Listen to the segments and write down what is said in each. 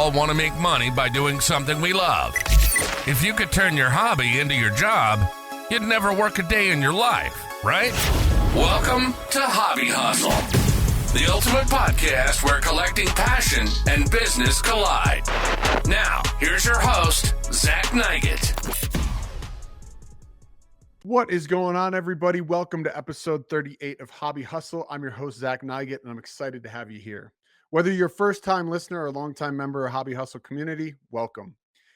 all want to make money by doing something we love. If you could turn your hobby into your job, you'd never work a day in your life, right? Welcome to Hobby Hustle, the ultimate podcast where collecting passion and business collide. Now, here's your host, Zach Nygett. What is going on, everybody? Welcome to episode 38 of Hobby Hustle. I'm your host, Zach Nygett, and I'm excited to have you here. Whether you're a first-time listener or a long-time member of Hobby Hustle community, welcome.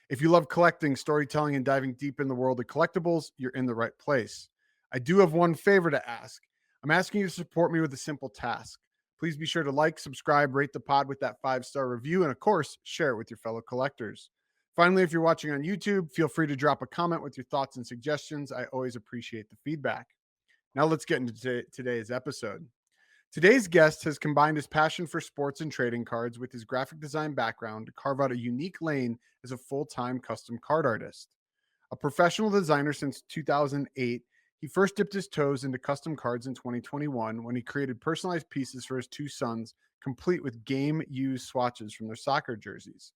If you love collecting, storytelling, and diving deep in the world of collectibles, you're in the right place. I do have one favor to ask. I'm asking you to support me with a simple task. Please be sure to like, subscribe, rate the pod with that 5-star review, and of course, share it with your fellow collectors. Finally, if you're watching on YouTube, feel free to drop a comment with your thoughts and suggestions. I always appreciate the feedback. Now let's get into today's episode. Today's guest has combined his passion for sports and trading cards with his graphic design background to carve out a unique lane as a full-time custom card artist. A professional designer since 2008, he first dipped his toes into custom cards in 2021 when he created personalized pieces for his two sons, complete with game-used swatches from their soccer jerseys.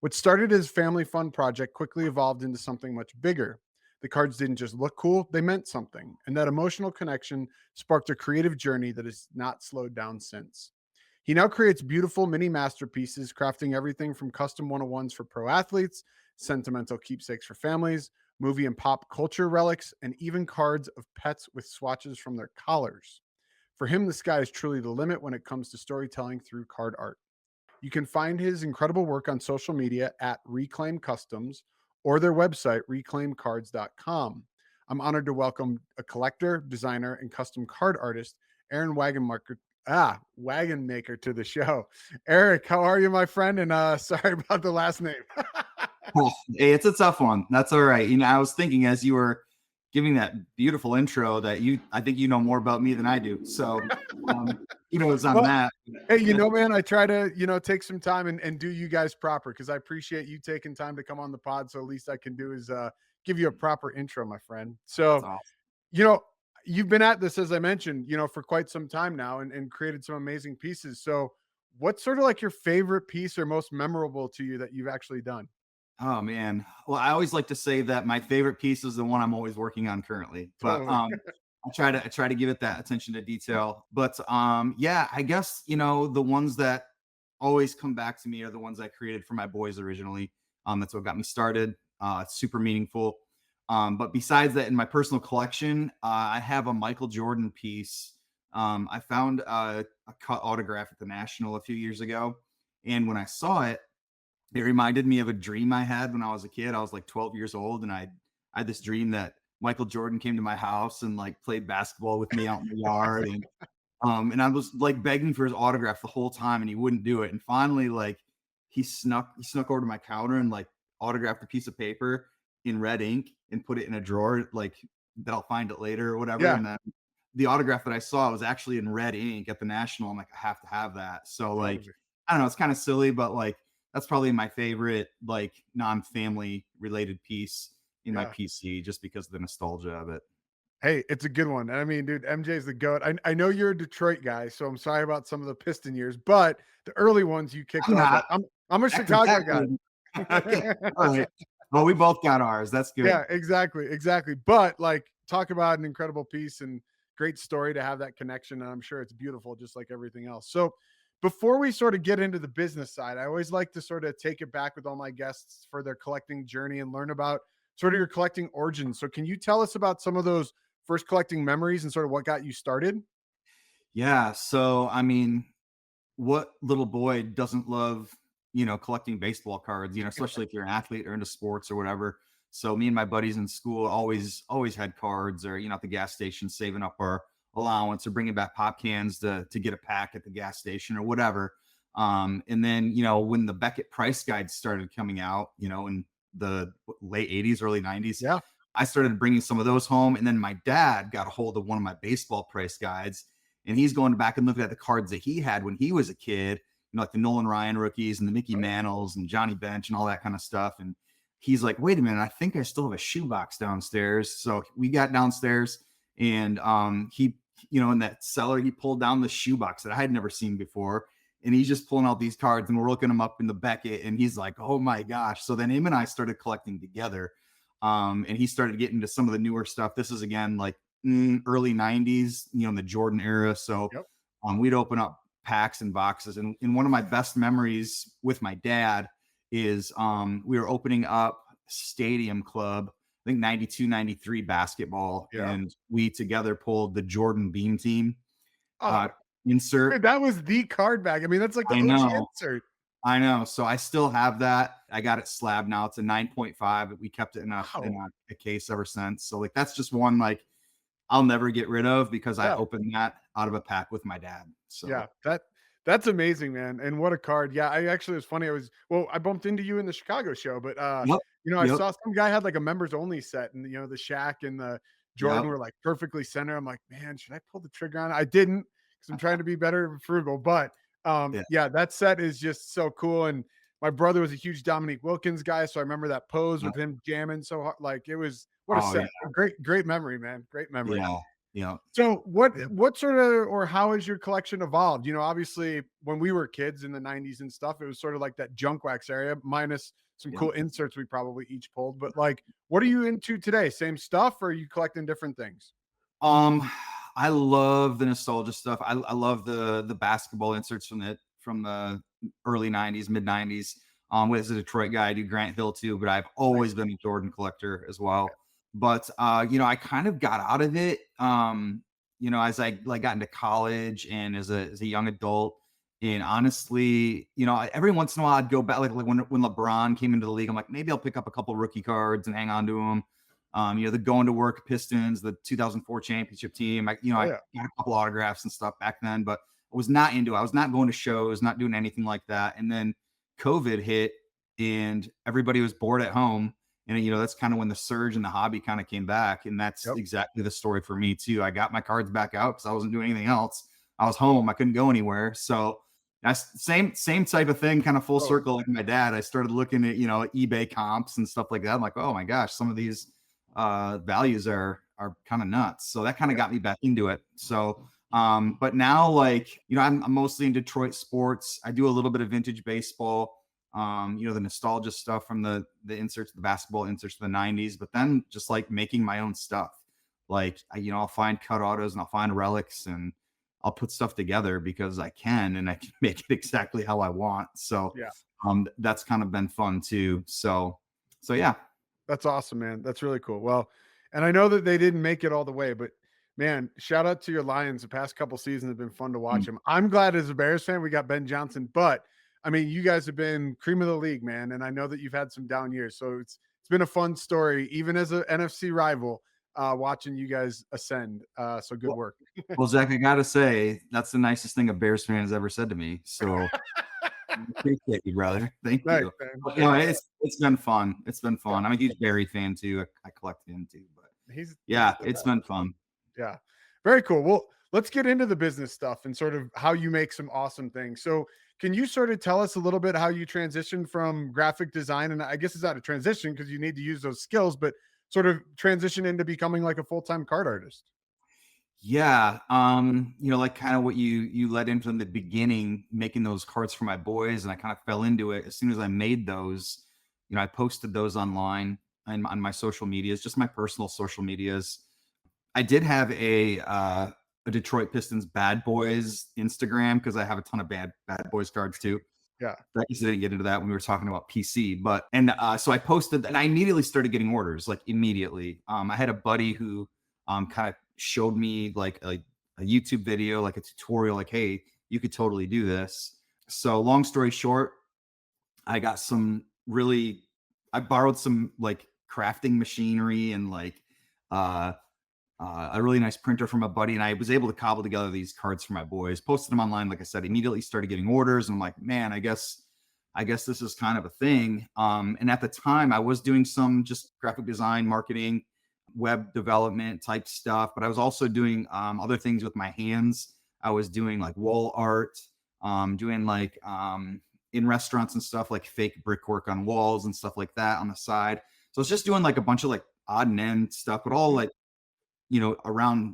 What started as a family fun project quickly evolved into something much bigger. The cards didn't just look cool, they meant something. And that emotional connection sparked a creative journey that has not slowed down since. He now creates beautiful mini masterpieces, crafting everything from custom 101s for pro athletes, sentimental keepsakes for families, movie and pop culture relics, and even cards of pets with swatches from their collars. For him, the sky is truly the limit when it comes to storytelling through card art. You can find his incredible work on social media at Reclaim Customs or their website, reclaimcards.com. I'm honored to welcome a collector, designer, and custom card artist, Aaron Wagenmaker to the show. Eric, how are you, my friend? And sorry about the last name. Hey, it's a tough one. That's all right. You know, I was thinking as you were giving that beautiful intro that I think you know more about me than I do. So, it's on that. Hey, man, I try to, take some time and do you guys proper because I appreciate you taking time to come on the pod. So at least I can do is give you a proper intro, my friend. So, awesome. You've been at this, as I mentioned, for quite some time now and created some amazing pieces. So what's sort of like your favorite piece or most memorable to you that you've actually done? Oh man. Well, I always like to say that my favorite piece is the one I'm always working on currently, but I try to give it that attention to detail. But yeah, I guess, the ones that always come back to me are the ones I created for my boys originally. That's what got me started. It's super meaningful. But besides that, in my personal collection, I have a Michael Jordan piece. I found a cut autograph at the National a few years ago. And when I saw it, it reminded me of a dream I had when I was a kid. I was like 12 years old, and I had this dream that Michael Jordan came to my house and like played basketball with me out in the yard. And I was like begging for his autograph the whole time, and he wouldn't do it. And finally, like he snuck over to my counter and like autographed a piece of paper in red ink and put it in a drawer, like that I'll find it later or whatever. Yeah. And then the autograph that I saw was actually in red ink at the National. I'm like, I have to have that. So like, I don't know, it's kind of silly, but like that's probably my favorite like non-family related piece in my PC just because of the nostalgia of it. Hey, it's a good one. I mean, dude, MJ's the GOAT. I know you're a Detroit guy, so I'm sorry about some of the Piston years, but the early ones you kicked off. I'm a Chicago guy. Okay. All right. Well, we both got ours. That's good. Yeah, exactly. But like, talk about an incredible piece and great story to have that connection. And I'm sure it's beautiful, just like everything else. So before we sort of get into the business side, I always like to sort of take it back with all my guests for their collecting journey and learn about sort of your collecting origins. So can you tell us about some of those first collecting memories and sort of what got you started? Yeah. So, I mean, what little boy doesn't love, collecting baseball cards, especially if you're an athlete or into sports or whatever. So me and my buddies in school always had cards or, at the gas station, saving up our allowance or bringing back pop cans to get a pack at the gas station or whatever. And then, when the Beckett price guides started coming out, in the late 80s, early 90s, yeah, I started bringing some of those home. And then my dad got a hold of one of my baseball price guides, and he's going back and looking at the cards that he had when he was a kid, like the Nolan Ryan rookies and the Mickey Mantles and Johnny Bench and all that kind of stuff. And he's like, wait a minute, I think I still have a shoebox downstairs. So we got downstairs, and he, in that cellar, he pulled down the shoebox that I had never seen before. and he's just pulling out these cards, and we're looking them up in the Beckett, and he's like, oh my gosh. So then him and I started collecting together. And he started getting into some of the newer stuff. This is again like early 90s, in the Jordan era. So Yep. we'd open up packs and boxes. And one of my best memories with my dad is we were opening up Stadium Club, I think 92, 93 basketball. Yeah. And we together pulled the Jordan Beam Team Oh, insert. dude, that was the card bag. I mean, that's like the I OG know. insert. I know. So I still have that. I got it slabbed now. It's a 9.5. We kept it in Wow. a case ever since. So like that's just one like I'll never get rid of because I Yeah. opened that out of a pack with my dad. Yeah, So that's amazing, man. And what a card. Yeah, I actually, it was funny. I bumped into you in the Chicago show, but yep, I yep, saw some guy had like a members only set, and the Shaq and the Jordan yep. were like perfectly center. I'm like, man, should I pull the trigger on it? I didn't, because I'm trying to be better and frugal. But Yeah. yeah, that set is just so cool. And my brother was a huge Dominique Wilkins guy, so I remember that pose Yep. with him jamming so hard. Like it was what a Oh set. yeah. A great memory, man. Great memory. Yeah. Yeah. So what sort of, or how has your collection evolved? Obviously when we were kids in the 90s and stuff, it was sort of like that junk wax area, minus some Yeah. cool inserts we probably each pulled. But like, what are you into today? Same stuff, or are you collecting different things? Um, I love the nostalgia stuff. I love the basketball inserts from the early 90s, mid 90s. As a Detroit guy, I do Grant Hill too, but I've always Nice. been a Jordan collector as well. But I kind of got out of it as I like got into college and as a young adult. And honestly, every once in a while I'd go back like when LeBron came into the league, I'm like, maybe I'll pick up a couple rookie cards and hang on to them. The going to work Pistons, the 2004 championship team. Oh I yeah. got a couple autographs and stuff back then, but I was not into it. I was not going to shows, not doing anything like that. And then COVID hit and everybody was bored at home. And, that's kind of when the surge in the hobby kind of came back. And that's Yep. exactly the story for me too. I got my cards back out because I wasn't doing anything else. I was home. I couldn't go anywhere. So that's same type of thing, kind of full Totally. circle like my dad. I started looking at, eBay comps and stuff like that. I'm like, oh my gosh, some of these values are kind of nuts. So that kind of got me back into it. So but now like I'm mostly in Detroit sports. I do a little bit of vintage baseball, the nostalgia stuff from the inserts, the basketball inserts from the 90s, but then just like making my own stuff. Like I'll find cut autos and I'll find relics and I'll put stuff together because I can and I can make it exactly how I want. So Yeah. that's kind of been fun too. So yeah. That's awesome, man. That's really cool. Well, and I know that they didn't make it all the way, but man, shout out to your Lions. The past couple seasons have been fun to watch them. I'm glad as a Bears fan we got Ben Johnson, but I mean, you guys have been cream of the league, man. And I know that you've had some down years, so it's been a fun story, even as an NFC rival, watching you guys ascend. So good work. Well, Zach, I gotta say that's the nicest thing a Bears fan has ever said to me. So appreciate you, brother. Thank Nice, you. man. But, Yeah, it's been fun. It's been yeah, fun. I'm a huge Barry fan too. I collect him too. But he's yeah, the it's best. been fun. Yeah. Very cool. Well, let's get into the business stuff and sort of how you make some awesome things. So, can you sort of tell us a little bit how you transitioned from graphic design? And I guess it's not a transition because you need to use those skills, but sort of transition into becoming like a full-time card artist. Yeah, like kind of what you led into in the beginning, making those cards for my boys, and I kind of fell into it as soon as I made those. I posted those online and on my social medias, just my personal social medias. I did have a Detroit Pistons Bad Boys Instagram because I have a ton of bad boys cards too. Yeah. I guess I didn't get into that when we were talking about PC, but so I posted and I immediately started getting orders like immediately. I had a buddy who kind of showed me like a YouTube video, like a tutorial, like, hey, you could totally do this. So long story short, I got I borrowed some like crafting machinery and like uh a really nice printer from a buddy, and I was able to cobble together these cards for my boys, posted them online. Like I said, immediately started getting orders. And I'm like, man, I guess this is kind of a thing. And at the time I was doing some just graphic design, marketing, web development type stuff, but I was also doing other things with my hands. I was doing like wall art, doing like in restaurants and stuff, like fake brickwork on walls and stuff like that on the side. So it's just doing like a bunch of like odd and end stuff, but all like around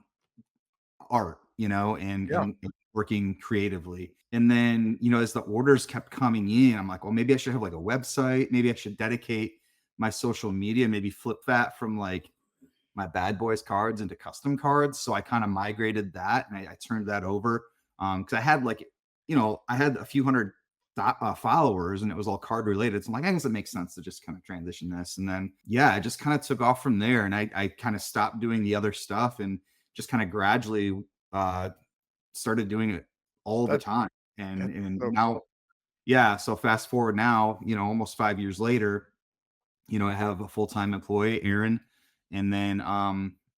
art, and Yeah. working creatively. And then, you know, as the orders kept coming in, I'm like, well, maybe I should have like a website. Maybe I should dedicate my social media, maybe flip that from like my bad boys cards into custom cards. So I kind of migrated that and I turned that over. Cause I had like, you know, I had a few hundred followers and it was all card related. So I'm like, I guess it makes sense to just kind of transition this. And then, yeah, I just kind of took off from there and I kind of stopped doing the other stuff and just kind of gradually started doing it all the That's time. that's And so now, cool. yeah. So fast forward now, you know, almost 5 years later, you know, I have a full-time employee, Aaron, and then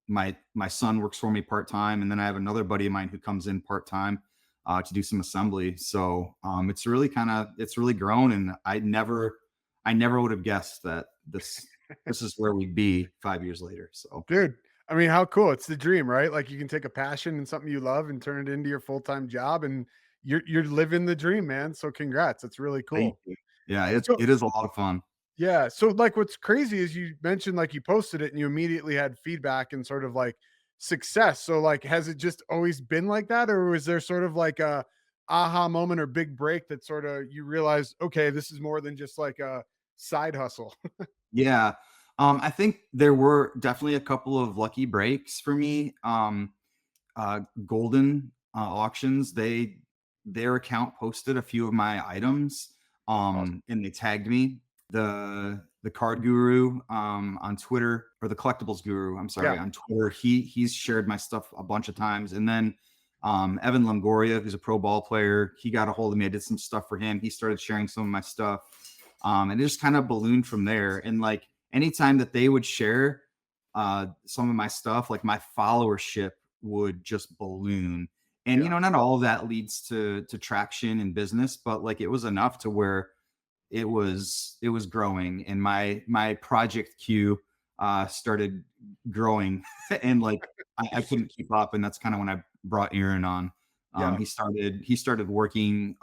my son works for me part-time, and then I have another buddy of mine who comes in part-time to do some assembly. So it's really it's really grown, and I never would have guessed that this is where we'd be 5 years later. So Dude, I mean, how cool. It's the dream, right? Like you can take a passion and something you love and turn it into your full-time job and you're living the dream, man. So congrats. That's really thank cool. you. Yeah, So it is a lot of fun. yeah. So like what's crazy is you mentioned like you posted it and you immediately had feedback and sort of like success. So like has it just always been like that? Or was there sort of like a aha moment or big break that sort of you realized, okay, this is more than just like a side hustle? Yeah. I think there were definitely a couple of lucky breaks for me. Golden auctions, their account posted a few of my items, Awesome. and they tagged me. The card guru on Twitter, or the collectibles guru, I'm Yeah. sorry, on Twitter, he's shared my stuff a bunch of times. And then Evan Longoria, who's a pro ball player, he got a hold of me. I did some stuff for him. He started sharing some of my stuff. And it just kind of ballooned from there. And like anytime that they would share some of my stuff, like my followership would just balloon. And you Yeah. know, not all of that leads to traction in business, but like it was enough to where it was growing, and my project queue started growing, and like I couldn't keep up, and that's kind of when I brought Aaron on. Yeah. He started working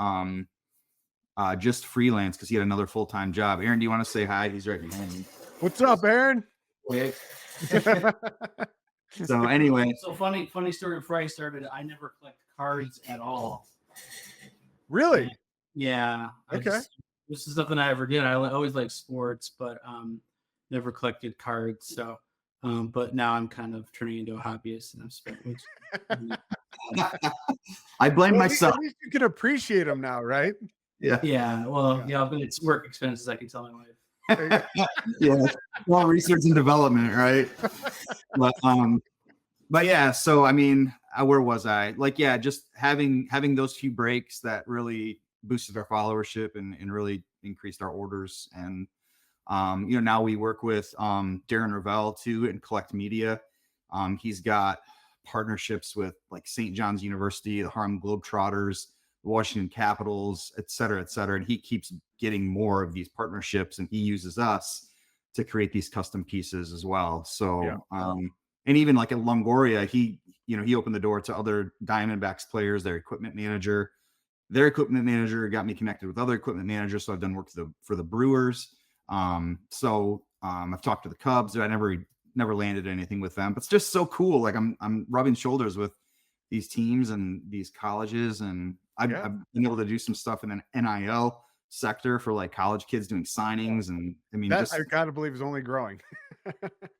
just freelance because he had another full-time job. Aaron, do you want to say hi? He's right behind me. What's up, Aaron? Quick. So anyway, So funny story. Before I started, I never collect cards at all. Really? Yeah. Okay. This is something I ever did. I always liked sports, but never collected cards. So, but now I'm kind of turning into a hobbyist, and I'm spending. I blame Well, myself. at least you can appreciate them now, right? Yeah. Yeah. Well, Yeah. but it's work expenses. I can tell my wife. Yeah. Well, research and development, right? But yeah, so I mean, where was I? Like, yeah, just having those few breaks that really boosted our followership and really increased our orders. And you know, now we work with Darren Ravel too and Collect Media. He's got partnerships with like St. John's University, the Harlem Globetrotters, the Washington Capitals, et cetera, et cetera. And he keeps getting more of these partnerships, and he uses us to create these custom pieces as well. So Yeah. and even like at Longoria, he opened the door to other Diamondbacks players, their equipment manager. Their equipment manager got me connected with other equipment managers. So I've done work for the Brewers. I've talked to the Cubs. I never landed anything with them, but it's just so cool. Like I'm rubbing shoulders with these teams and these colleges, and I've been able to do some stuff in an NIL sector for like college kids doing signings. And I mean, That just I gotta believe is only growing.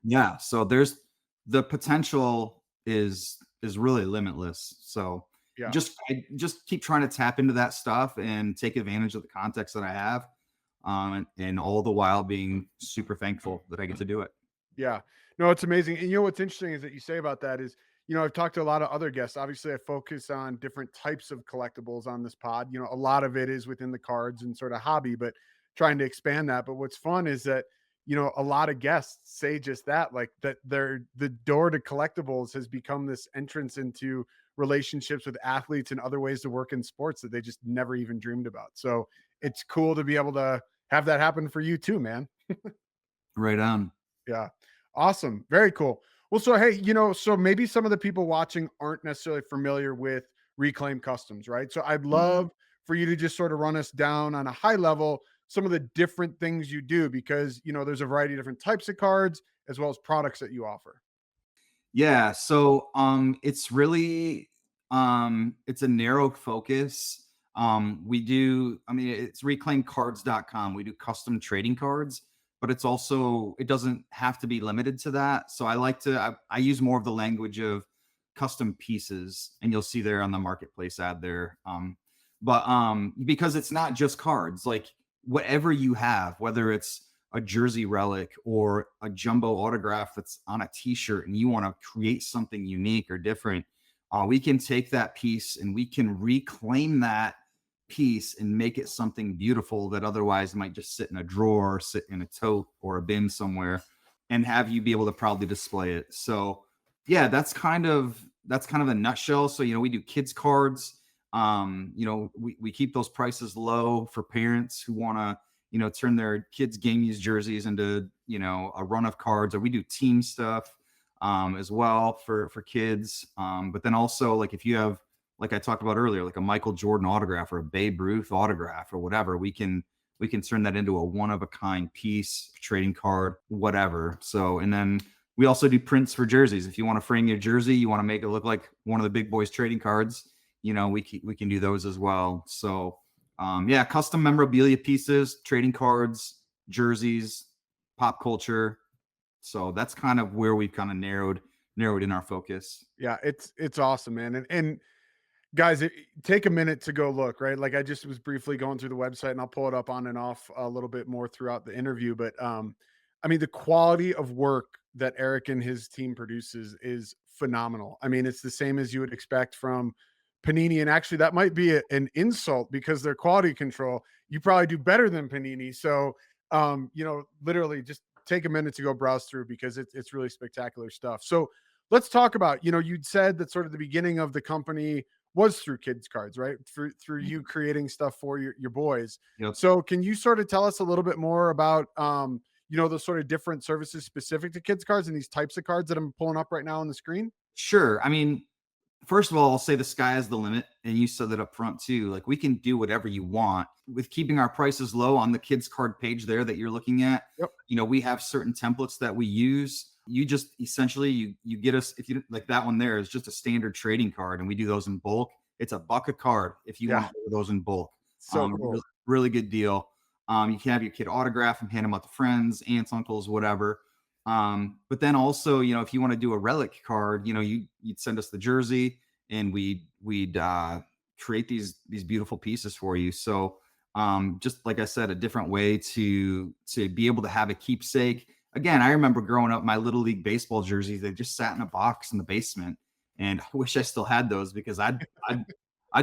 yeah. So there's the potential is really limitless. So Yeah. I just keep trying to tap into that stuff and take advantage of the context that I have. And all the while being super thankful that I get to do it. Yeah. No, it's amazing. And you know what's interesting is that you say about that is, I've talked to a lot of other guests. Obviously, I focus on different types of collectibles on this pod. A lot of it is within the cards and sort of hobby, but trying to expand that. But what's fun is that, a lot of guests say just that, like that the door to collectibles has become this entrance into relationships with athletes and other ways to work in sports that they just never even dreamed about. So it's cool to be able to have that happen for you too, man. Right on. Yeah. Awesome. Very cool. Well, so hey, so maybe some of the people watching aren't necessarily familiar with Reclaim Customs, right? So I'd love for you to just sort of run us down on a high level some of the different things you do because, there's a variety of different types of cards as well as products that you offer. Yeah. So it's really It's a narrow focus. It's reclaimcards.com. We do custom trading cards, but it doesn't have to be limited to that. So I use more of the language of custom pieces, and you'll see there on the marketplace ad there. Because it's not just cards, like whatever you have, whether it's a jersey relic or a jumbo autograph that's on a t-shirt and you want to create something unique or different, we can take that piece and we can reclaim that piece and make it something beautiful that otherwise might just sit in a drawer, or sit in a tote or a bin somewhere, and have you be able to proudly display it. So yeah, that's kind of a nutshell. So, we do kids cards. We keep those prices low for parents who want to, turn their kids' game used jerseys into, a run of cards, or we do team stuff as well for kids. But then also, like, if you have, like I talked about earlier, like a Michael Jordan autograph or a Babe Ruth autograph or whatever, we can turn that into a one of a kind piece, trading card, whatever. So, and then we also do prints for jerseys. If you want to frame your jersey, you want to make it look like one of the big boys trading cards, we can do those as well. So custom memorabilia pieces, trading cards, jerseys, pop culture. So that's kind of where we've kind of narrowed in our focus. Yeah, it's awesome, man. And guys, take a minute to go look, right? Like, I just was briefly going through the website, and I'll pull it up on and off a little bit more throughout the interview. But the quality of work that Eric and his team produces is phenomenal. I mean, it's the same as you would expect from Panini. And actually, that might be an insult, because their quality control, you probably do better than Panini. So, literally just take a minute to go browse through, because it's really spectacular stuff. So let's talk about, you'd said that sort of the beginning of the company was through kids cards, right? Through you creating stuff for your boys. Yep. So can you sort of tell us a little bit more about, those sort of different services specific to kids cards and these types of cards that I'm pulling up right now on the screen? Sure. First of all, I'll say the sky is the limit. And you said that up front too. Like, we can do whatever you want with keeping our prices low on the kids card page there that you're looking at. Yep. We have certain templates that we use. You just essentially, you get us, if you like, that one there is just a standard trading card, and we do those in bulk. It's $1 a card if you want those in bulk. So cool. Really good deal. You can have your kid autograph and hand them out to friends, aunts, uncles, whatever. But then also, if you want to do a relic card, you'd send us the jersey, and we'd create these beautiful pieces for you. So just like I said, a different way to be able to have a keepsake. Again, I remember growing up, my Little League baseball jerseys, they just sat in a box in the basement, and I wish I still had those, because I'd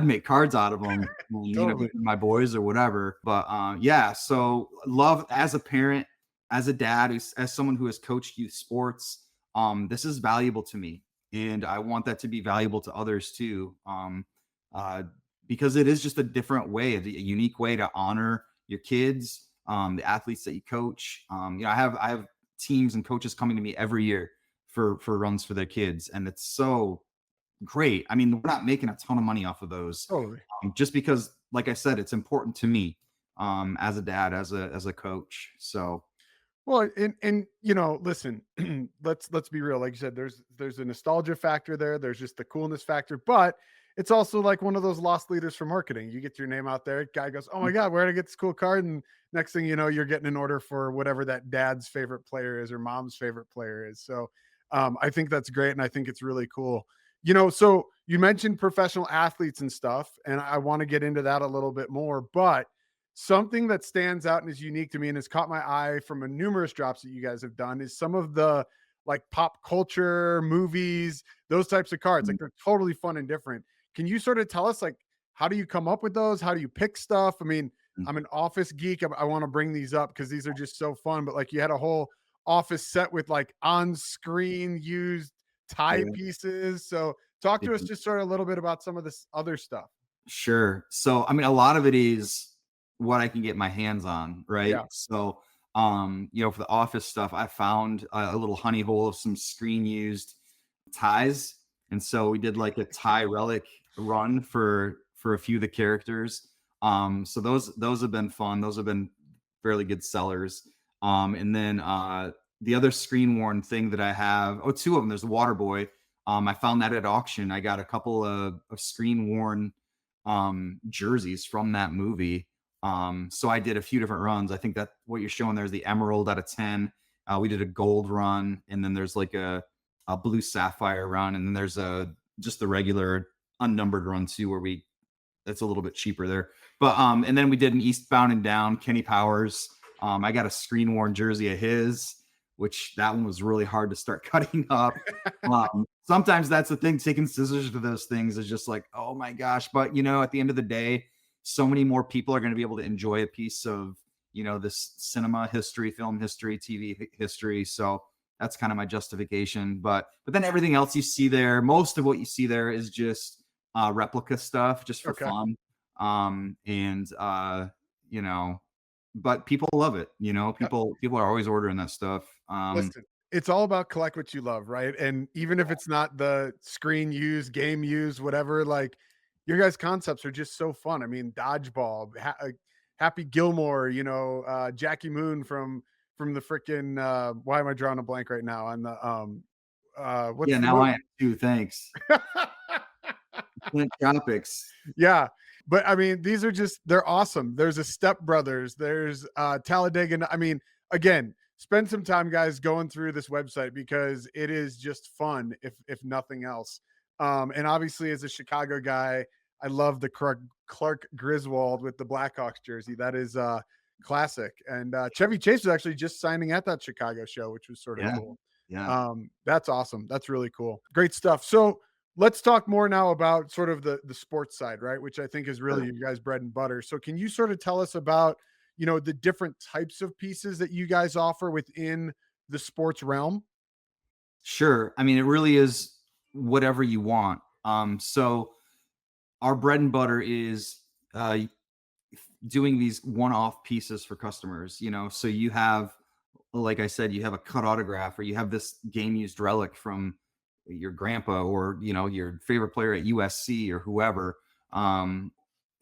make cards out of them, Totally. my boys or whatever. But so love, as a parent, as a dad, as someone who has coached youth sports, this is valuable to me, and I want that to be valuable to others too. Because it is just a different way, a unique way to honor your kids, the athletes that you coach. I have teams and coaches coming to me every year for runs for their kids, and it's so great. We're not making a ton of money off of those, Totally. just because, like I said, it's important to me as a dad, as a coach. So Well, and listen, let's be real. Like you said, there's a nostalgia factor there. There's just the coolness factor, but it's also like one of those lost leaders for marketing. You get your name out there, guy goes, "Oh my God, where did I get this cool card?" And next thing you know, you're getting an order for whatever that dad's favorite player is or mom's favorite player is. So I think that's great, and I think it's really cool. So you mentioned professional athletes and stuff, and I want to get into that a little bit more, but something that stands out and is unique to me and has caught my eye from a numerous drops that you guys have done is some of the like pop culture movies, those types of cards. Like, they're totally fun and different. Can you sort of tell us, like, how do you come up with those? How do you pick stuff? I'm an office geek. I want to bring these up because these are just so fun. But like, you had a whole office set with like on screen used tie pieces. So talk to us just sort of a little bit about some of this other stuff. Sure. So, a lot of it is what I can get my hands on, right? Yeah. So, for the office stuff, I found a little honey hole of some screen used ties. And so we did like a tie relic run for a few of the characters. So those have been fun. Those have been fairly good sellers. And then the other screen worn thing that I have, two of them. There's a Water Boy I found that at auction. I got a couple of screen worn jerseys from that movie. So I did a few different runs. I think that what you're showing there is the emerald out of 10. We did a gold run, and then there's like a blue sapphire run, and then there's just the regular unnumbered run too, where that's a little bit cheaper there. But and then we did an Eastbound and Down, Kenny Powers. I got a screen worn jersey of his, which that one was really hard to start cutting up. Sometimes that's the thing, taking scissors to those things is just like, oh my gosh. But at the end of the day, so many more people are going to be able to enjoy a piece of, this cinema history, film history, TV history. So that's kind of my justification. But then everything else you see there, most of what you see there is just replica stuff, just for fun. But people love it. People are always ordering that stuff. Listen, it's all about collect what you love, right? And even if it's not the screen used, game used, whatever, like your guys' concepts are just so fun. I mean, dodgeball, Happy Gilmore, Jackie Moon from the freaking why am I drawing a blank right now on the what's now I am too, thanks. Tropics. Yeah. But I mean, these are they're awesome. There's a Step Brothers, there's Talladega. I mean, again, spend some time, guys, going through this website because it is just fun, if nothing else. And obviously, as a Chicago guy, I love the Clark Griswold with the Blackhawks jersey. That is classic. And Chevy Chase was actually just signing at that Chicago show, which was sort of cool. Yeah. That's awesome. That's really cool. Great stuff. So let's talk more now about sort of the sports side, right? Which I think is really you guys' bread and butter. So can you sort of tell us about, the different types of pieces that you guys offer within the sports realm? Sure. I mean, it really is whatever you want. So our bread and butter is doing these one-off pieces for customers, so you have, like I said, you have a cut autograph, or you have this game used relic from your grandpa, or your favorite player at USC or whoever. And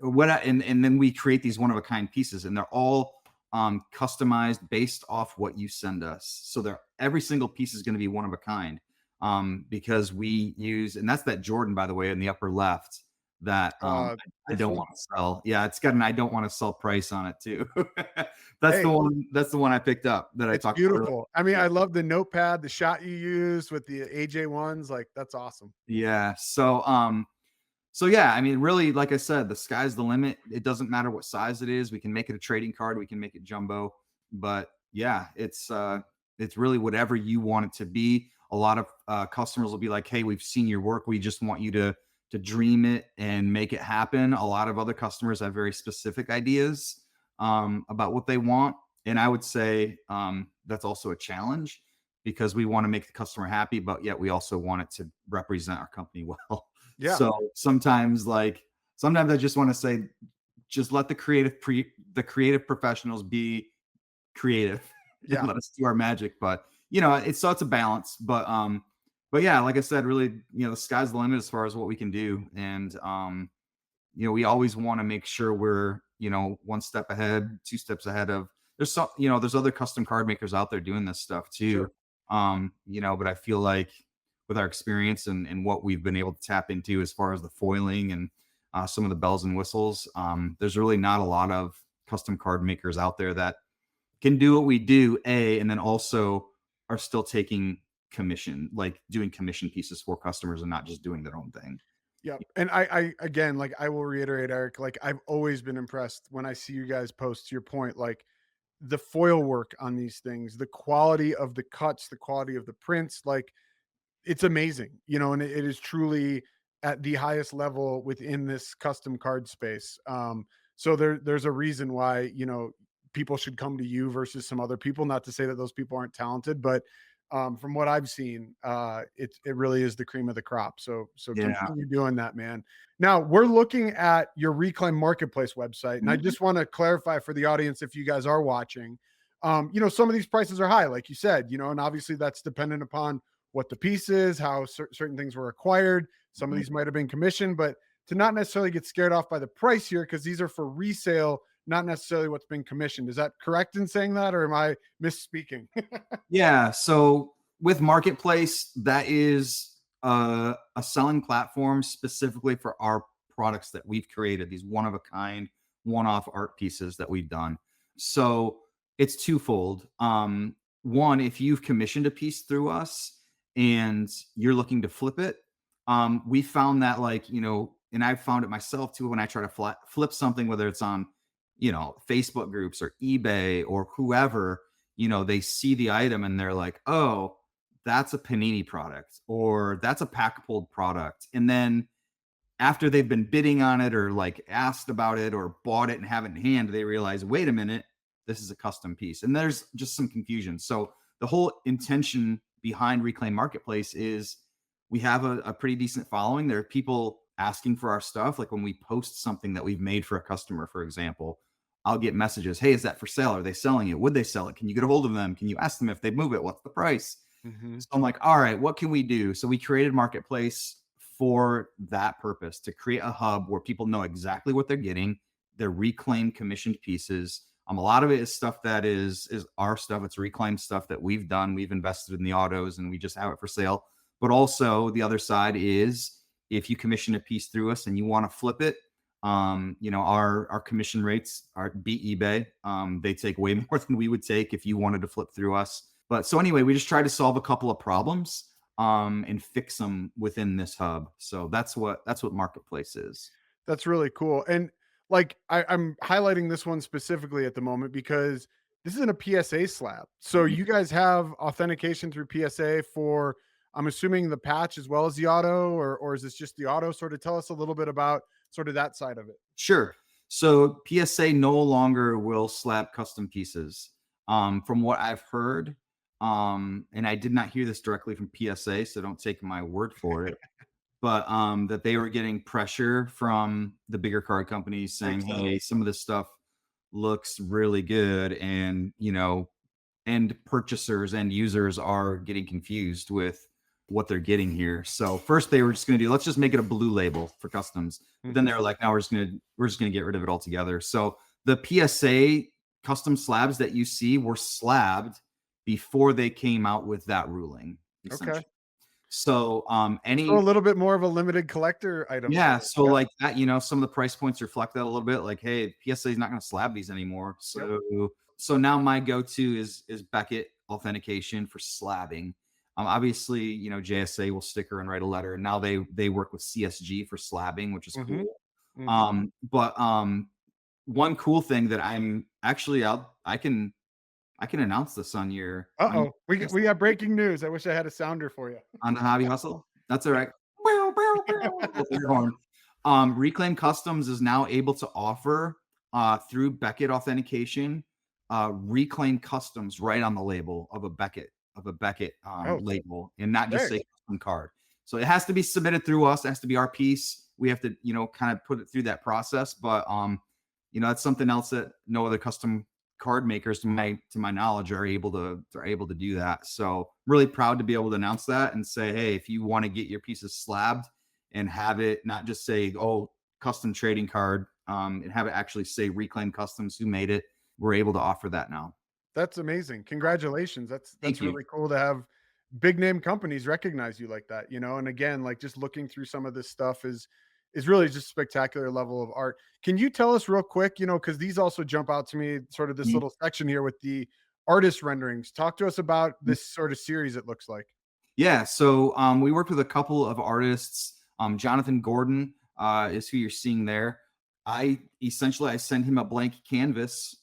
then we create these one of a kind pieces, and they're all customized based off what you send us. So every single piece is going to be one of a kind, because we use, and that's that Jordan, by the way, in the upper left, that I don't want to sell. Yeah, it's got an I don't want to sell price on it too. That's the one I picked up that I talked about. Beautiful. I mean, I love the notepad, the shot you used with the AJ ones. Like, that's awesome. Yeah. So yeah, I mean, really, like I said, the sky's the limit. It doesn't matter what size it is. We can make it a trading card. We can make it jumbo. But yeah, it's really whatever you want it to be. A lot of customers will be like, hey, we've seen your work. We just want you to dream it and make it happen. A lot of other customers have very specific ideas about what they want. And I would say that's also a challenge, because we want to make the customer happy, but yet we also want it to represent our company well. Yeah. So sometimes I just want to say, just let the creative professionals be creative. Yeah. And let us do our magic. But it's a balance. But yeah, like I said, really, the sky's the limit as far as what we can do. And we always want to make sure we're, one step ahead, two steps ahead of. There's other custom card makers out there doing this stuff too. Sure. But I feel like with our experience and what we've been able to tap into as far as the foiling and some of the bells and whistles, there's really not a lot of custom card makers out there that can do what we do, and then also are still taking commission, like doing commission pieces for customers and not just doing their own thing. Yeah. And I again, like, I will reiterate, Eric, like, I've always been impressed when I see you guys post, to your point, like the foil work on these things, the quality of the cuts, the quality of the prints, like, it's amazing, and it is truly at the highest level within this custom card space. So there's a reason why, people should come to you versus some other people. Not to say that those people aren't talented, but from what I've seen, it really is the cream of the crop. So continue doing that, man. Now we're looking at your Reclaim Marketplace website, and I just want to clarify for the audience, if you guys are watching, some of these prices are high, like you said, and obviously that's dependent upon what the piece is, how certain things were acquired. Some of these might have been commissioned, but to not necessarily get scared off by the price here, because these are for resale, not necessarily what's been commissioned. Is that correct in saying that, or am I misspeaking? Yeah. So with Marketplace, that is a selling platform specifically for our products that we've created, these one of a kind, one-off art pieces that we've done. So it's twofold. One, if you've commissioned a piece through us and you're looking to flip it, we found that, like, and I've found it myself too when I try to flip something, whether it's on, Facebook groups or eBay or whoever, they see the item and they're like, oh, that's a Panini product or that's a pack pulled product. And then after they've been bidding on it or like asked about it or bought it and have it in hand, they realize, wait a minute, this is a custom piece. And there's just some confusion. So the whole intention behind Reclaim Marketplace is we have a pretty decent following. There are people asking for our stuff. Like when we post something that we've made for a customer, for example, I'll get messages. Hey, is that for sale? Are they selling it? Would they sell it? Can you get a hold of them? Can you ask them if they move it? What's the price? So I'm like, all right, what can we do? So we created Marketplace for that purpose, to create a hub where people know exactly what they're getting. They're reclaimed commissioned pieces. A lot of it is stuff that is our stuff. It's reclaimed stuff that we've done. We've invested in the autos and we just have it for sale. But also the other side is if you commission a piece through us and you want to flip it, our commission rates are beat eBay. They take way more than we would take if you wanted to flip through us. But so anyway, we just try to solve a couple of problems and fix them within this hub. So that's what Marketplace is. That's really cool. And like I'm highlighting this one specifically at the moment because this isn't a PSA slab. So you guys have authentication through PSA for, I'm assuming, the patch as well as the auto, or is this just the auto? Sort of tell us a little bit about sort of that side of it. Sure. So PSA no longer will slab custom pieces. From what I've heard, and I did not hear this directly from PSA, so don't take my word for it, but that they were getting pressure from the bigger card companies saying, hey, some of this stuff looks really good, and end purchasers and users are getting confused with what they're getting here. So first they were just going to let's just make it a blue label for customs. But then they were like, no, we're just going to get rid of it altogether. So the PSA custom slabs that you see were slabbed before they came out with that ruling. Okay. So so a little bit more of a limited collector item. Yeah. So like that, some of the price points reflect that a little bit. Like, hey, PSA is not going to slab these anymore. So now my go-to is Beckett authentication for slabbing. Obviously, JSA will sticker and write a letter. And now they work with CSG for slabbing, which is cool. But one cool thing that I'm actually I can announce this on your. We got breaking news. I wish I had a sounder for you on the Hobby Hustle. That's all right. Reclaim Customs is now able to offer through Beckett authentication Reclaim Customs right on the label of a Beckett label, and not just say custom card. So it has to be submitted through us. It has to be our piece. We have to kind of put it through that process. But that's something else that no other custom card makers, to my knowledge, are able to do that. So really proud to be able to announce that and say, hey, if you want to get your pieces slabbed and have it not just say, oh, custom trading card, and have it actually say Reclaim Customs, who made it, we're able to offer that now. That's amazing. Congratulations. That's really cool to have big name companies recognize you like that, and again, like just looking through some of this stuff is really just spectacular level of art. Can you tell us real quick, because these also jump out to me, sort of this little section here with the artist renderings. Talk to us about this sort of series, it looks like. Yeah. So we worked with a couple of artists. Jonathan Gordon is who you're seeing there. I send him a blank canvas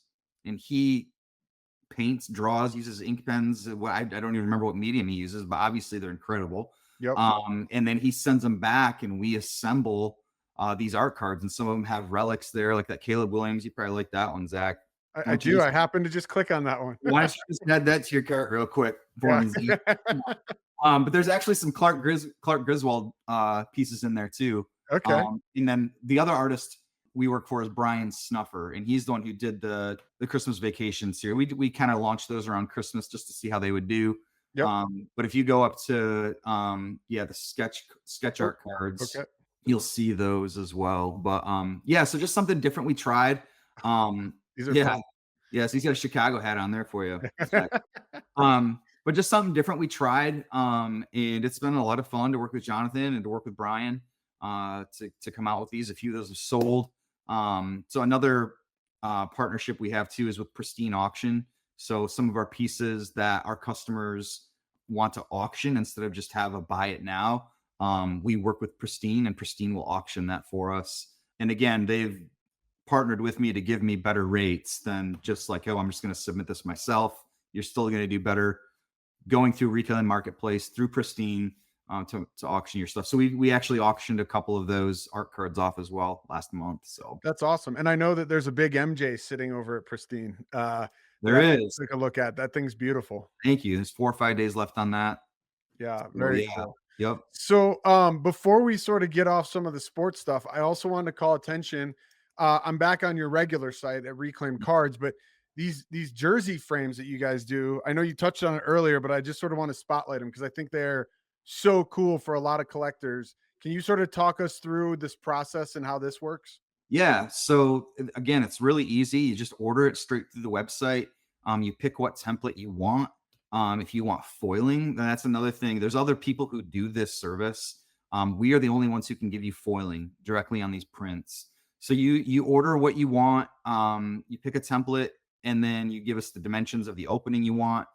and he paints, draws, uses ink pens. I don't even remember what medium he uses, but obviously they're incredible. Yep. And then he sends them back and we assemble these art cards, and some of them have relics there, like that Caleb Williams. You probably like that one, Zach. I do. I happened to just click on that one. Why don't you just add that to your cart real quick? Yeah. But there's actually some Clark Griswold pieces in there too. Okay. And then the other artist we work for is Brian Snuffer, and he's the one who did the Christmas Vacation series. We kind of launched those around Christmas just to see how they would do. Yep. But if you go up to the sketch art cards, you'll see those as well. But so just something different we tried. These are fun. Yes, he's got a Chicago hat on there for you. But but just something different we tried. And it's been a lot of fun to work with Jonathan and to work with Brian to come out with these. A few of those have sold. So another partnership we have too is with Pristine Auction. So some of our pieces that our customers want to auction instead of just have a buy it now, we work with Pristine, and Pristine will auction that for us. And again, they've partnered with me to give me better rates than just like, oh, I'm just going to submit this myself. You're still going to do better going through retail and marketplace through Pristine to auction your stuff. So we actually auctioned a couple of those art cards off as well last month. So That's awesome. And I know that there's a big MJ sitting over at Pristine. there is. Take a look at that. Thing's beautiful. Thank you. There's 4 or 5 days left on that. Yeah, very yeah. cool. Yep. So before we sort of get off some of the sports stuff, I also wanted to call attention. I'm back on your regular site at Reclaim Cards, but these jersey frames that you guys do, I know you touched on it earlier, but I just sort of want to spotlight them because I think they're so cool for a lot of collectors. Can you sort of talk us through this process and how this works? Yeah. So again, it's really easy. You just order it straight through the website. You pick what template you want. If you want foiling, then that's another thing. There's other people who do this service. We are the only ones who can give you foiling directly on these prints. So you order what you want. You pick a template, and then you give us the dimensions of the opening you want,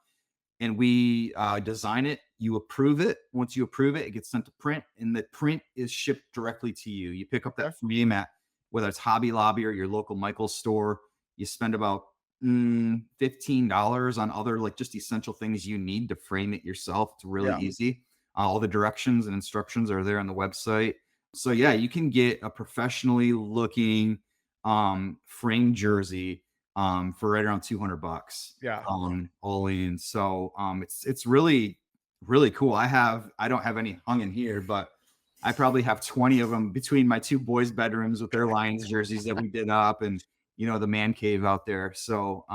and we design it. You approve it. Once you approve it, it gets sent to print, and the print is shipped directly to you. You pick up that frame at whether it's Hobby Lobby or your local Michael's store. You spend about $15 on other like just essential things you need to frame it yourself. It's really easy. All the directions and instructions are there on the website. So yeah, you can get a professionally looking frame jersey for right around $200. Yeah. All in. So it's really, really cool. I don't have any hung in here, but I probably have 20 of them between my 2 boys' bedrooms with their Lions jerseys that we did up, and the man cave out there. So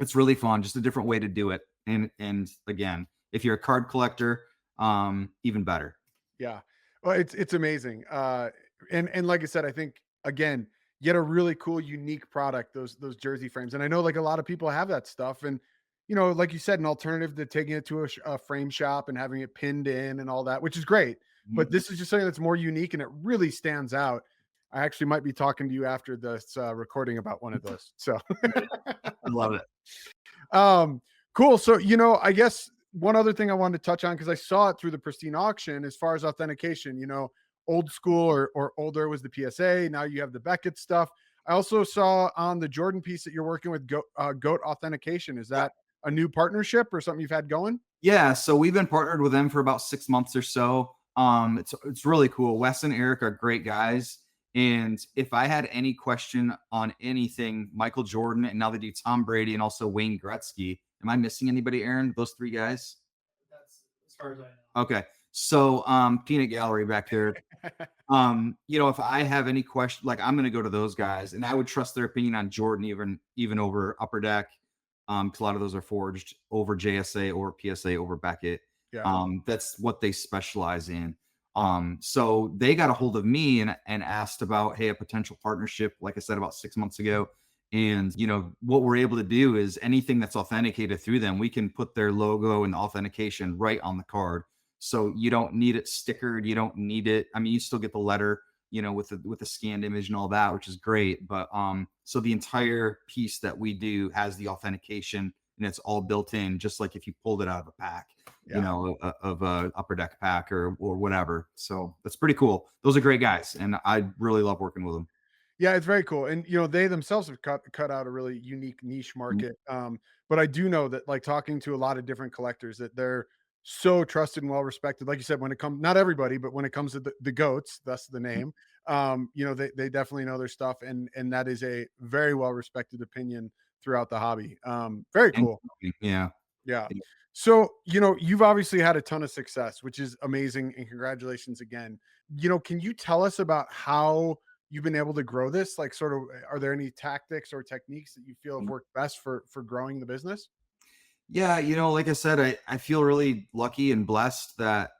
it's really fun, just a different way to do it. And again, if you're a card collector, even better. Yeah. Well, it's amazing. And like I said, I think again, you get a really cool, unique product, those jersey frames. And I know like a lot of people have that stuff. And like you said, an alternative to taking it to a frame shop and having it pinned in and all that, which is great. But this is just something that's more unique and it really stands out. I actually might be talking to you after this recording about one of those. So I love it. Cool. So, I guess one other thing I wanted to touch on, because I saw it through the Pristine auction as far as authentication, old school or older was the PSA. Now you have the Beckett stuff. I also saw on the Jordan piece that you're working with Goat Authentication. Is that a new partnership or something you've had going? Yeah. So we've been partnered with them for about 6 months or so. It's really cool. Wes and Eric are great guys. And if I had any question on anything, Michael Jordan, and now they do Tom Brady and also Wayne Gretzky. Am I missing anybody, Aaron? Those 3 guys? That's as far as I know. Okay. So peanut gallery back there. If I have any question, like I'm going to go to those guys, and I would trust their opinion on Jordan even over Upper Deck. Because a lot of those are forged over JSA or PSA over Beckett. Yeah. That's what they specialize in. So they got a hold of me and asked about, hey, a potential partnership, like I said, about 6 months ago. And, what we're able to do is anything that's authenticated through them, we can put their logo and authentication right on the card. So you don't need it stickered. You don't need it. I mean, you still get the letter, with the scanned image and all that, which is great. But, so the entire piece that we do has the authentication and it's all built in, just like if you pulled it out of a pack, of a Upper Deck pack or whatever. So that's pretty cool. Those are great guys. And I really love working with them. Yeah, it's very cool. And they themselves have cut out a really unique niche market. But I do know that like talking to a lot of different collectors that they're so trusted and well respected. Like you said, when it comes, not everybody, but when it comes to the goats, that's the name. They definitely know their stuff, and that is a very well respected opinion throughout the hobby. Very cool. Yeah. Yeah. So, you've obviously had a ton of success, which is amazing. And congratulations again. Can you tell us about how you've been able to grow this? Like sort of, are there any tactics or techniques that you feel have worked best for growing the business? Yeah. Like I said, I feel really lucky and blessed that,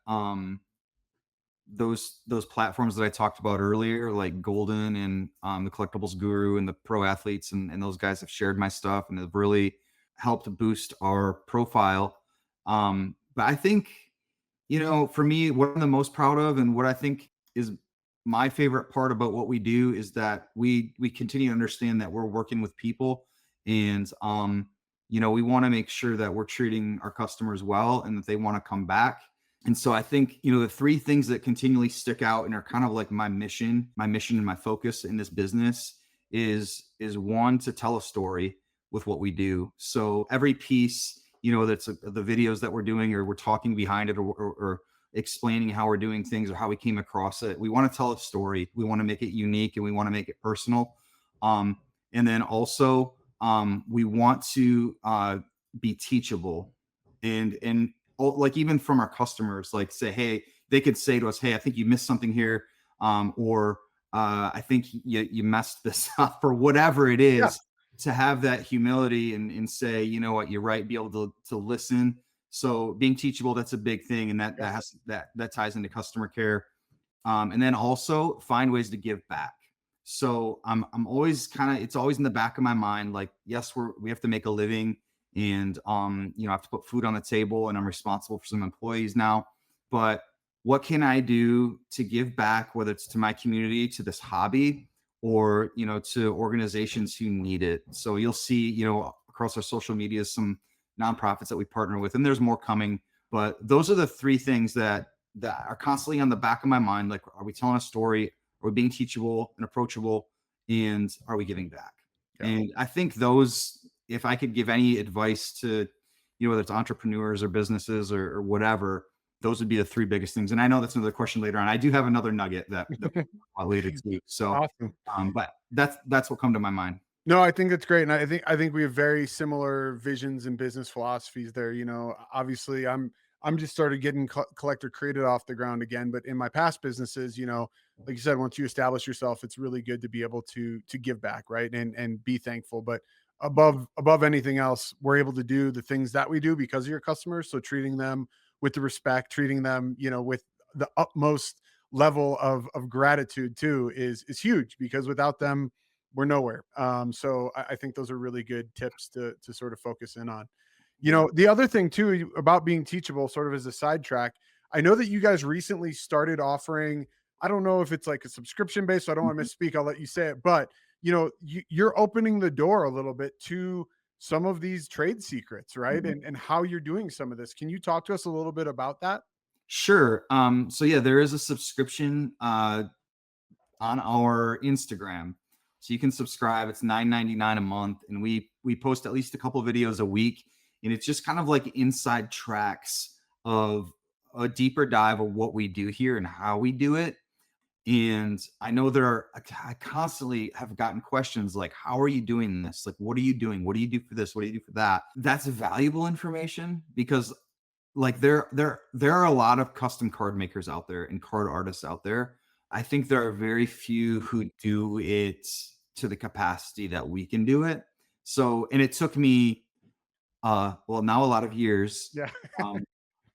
those platforms that I talked about earlier, like Golden and the Collectibles Guru and the Pro Athletes and those guys have shared my stuff and have really helped boost our profile. But I think, for me, what I'm the most proud of and what I think is my favorite part about what we do is that we continue to understand that we're working with people, and we want to make sure that we're treating our customers well and that they want to come back. And so I think, the three things that continually stick out and are kind of like my mission and my focus in this business is one, to tell a story with what we do. So every piece, that's the videos that we're doing, or we're talking behind it, or explaining how we're doing things or how we came across it. We want to tell a story. We want to make it unique and we want to make it personal. And then also, we want to be teachable, and like, even from our customers, like, say, hey, they could say to us, hey, I think you missed something here, or I think you messed this up, or whatever it is. Yeah. To have that humility and say, you know what, you're right, be able to listen. So being teachable, that's a big thing, and that ties into customer care. And then also find ways to give back. So I'm always it's always in the back of my mind, like, yes, we have to make a living, and I have to put food on the table, and I'm responsible for some employees now. But what can I do to give back, whether it's to my community, to this hobby, or to organizations who need it? So you'll see, across our social media, some nonprofits that we partner with, and there's more coming. But those are the three things that are constantly on the back of my mind. Like, are we telling a story? Are we being teachable and approachable? And are we giving back? Yeah. And I think those, if I could give any advice to, whether it's entrepreneurs or businesses or whatever, those would be the three biggest things. And I know that's another question later on. I do have another nugget that I'll later to. So, Awesome. but that's what come to my mind. No, I think that's great. And I think we have very similar visions and business philosophies there. Obviously I'm just started getting Collector Created off the ground again, but in my past businesses, like you said, once you establish yourself, it's really good to be able to give back, right? And be thankful. But above anything else, we're able to do the things that we do because of your customers. So treating them with the respect, treating them, with the utmost level of gratitude too is huge, because without them, we're nowhere. So I think those are really good tips to sort of focus in on. The other thing too about being teachable, sort of as a sidetrack, I know that you guys recently started offering, I don't know if it's like a subscription based, so I don't want to misspeak. I'll let you say it, but you're opening the door a little bit to some of these trade secrets, right? And how you're doing some of this. Can you talk to us a little bit about that? Sure. So yeah, there is a subscription on our Instagram. So you can subscribe. It's $9.99 a month, and we post at least a couple videos a week, and it's just kind of like inside tracks of a deeper dive of what we do here and how we do it. And I know I constantly have gotten questions like, how are you doing this? Like, what are you doing? What do you do for this? What do you do for that? That's valuable information, because like there are a lot of custom card makers out there and card artists out there. I think there are very few who do it to the capacity that we can do it. So, and it took me, now a lot of years, Yeah.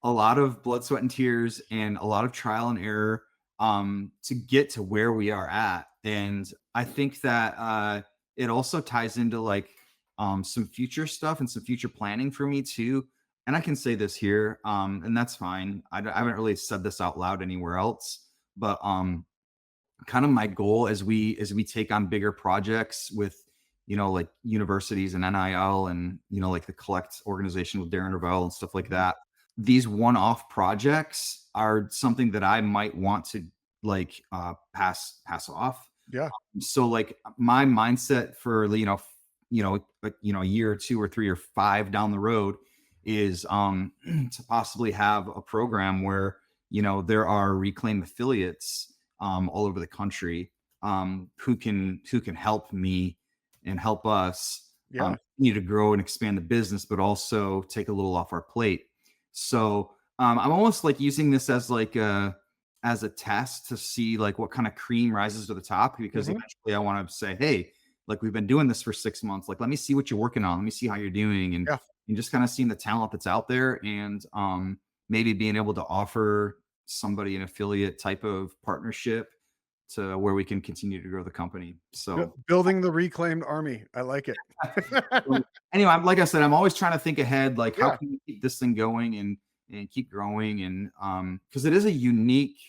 a lot of blood, sweat, and tears, and a lot of trial and error, to get to where we are at. And I think that it also ties into like some future stuff and some future planning for me too. And I can say this here, and that's fine. I haven't really said this out loud anywhere else, but kind of my goal as we take on bigger projects with, like universities and NIL and, like the Collect organization with Darren Ravel and stuff like that. These one-off projects are something that I might want to like pass off. Yeah. So like my mindset for a year or 2 or 3 or 5 down the road is to possibly have a program where there are Reclaim affiliates all over the country who can help me and help us continue to grow and expand the business, but also take a little off our plate. So I'm almost like using this as like as a test to see like what kind of cream rises to the top, because eventually I want to say, hey, like we've been doing this for 6 months. Like, let me see what you're working on. Let me see how you're doing. And just kind of seeing the talent that's out there, and maybe being able to offer somebody an affiliate type of partnership to where we can continue to grow the company. So building the reclaimed army. I like it. anyway, like I said, I'm always trying to think ahead, like how Yeah. can we keep this thing going and keep growing, and because it is a unique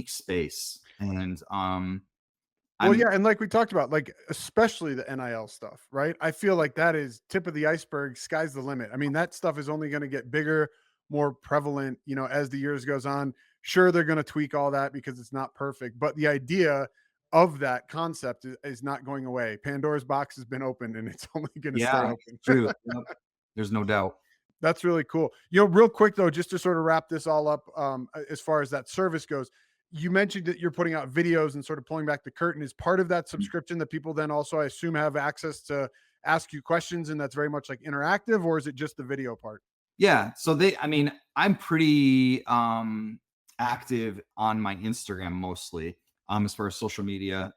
space, and Well, I'm yeah, and like we talked about, like especially the NIL stuff, right? I feel like that is tip of the iceberg, sky's the limit. I mean, that stuff is only going to get bigger, more prevalent, as the years goes on. Sure, they're going to tweak all that because it's not perfect, but the idea of that concept is not going away. Pandora's box has been opened and it's only going to stay yeah, open. true. Yep. There's no doubt. That's really cool. Real quick though, just to sort of wrap this all up, as far as that service goes, you mentioned that you're putting out videos and sort of pulling back the curtain. Is part of that subscription that people then also, I assume, have access to ask you questions, and that's very much like interactive, or is it just the video part? Yeah. So I mean, I'm pretty active on my Instagram mostly, as far as social media.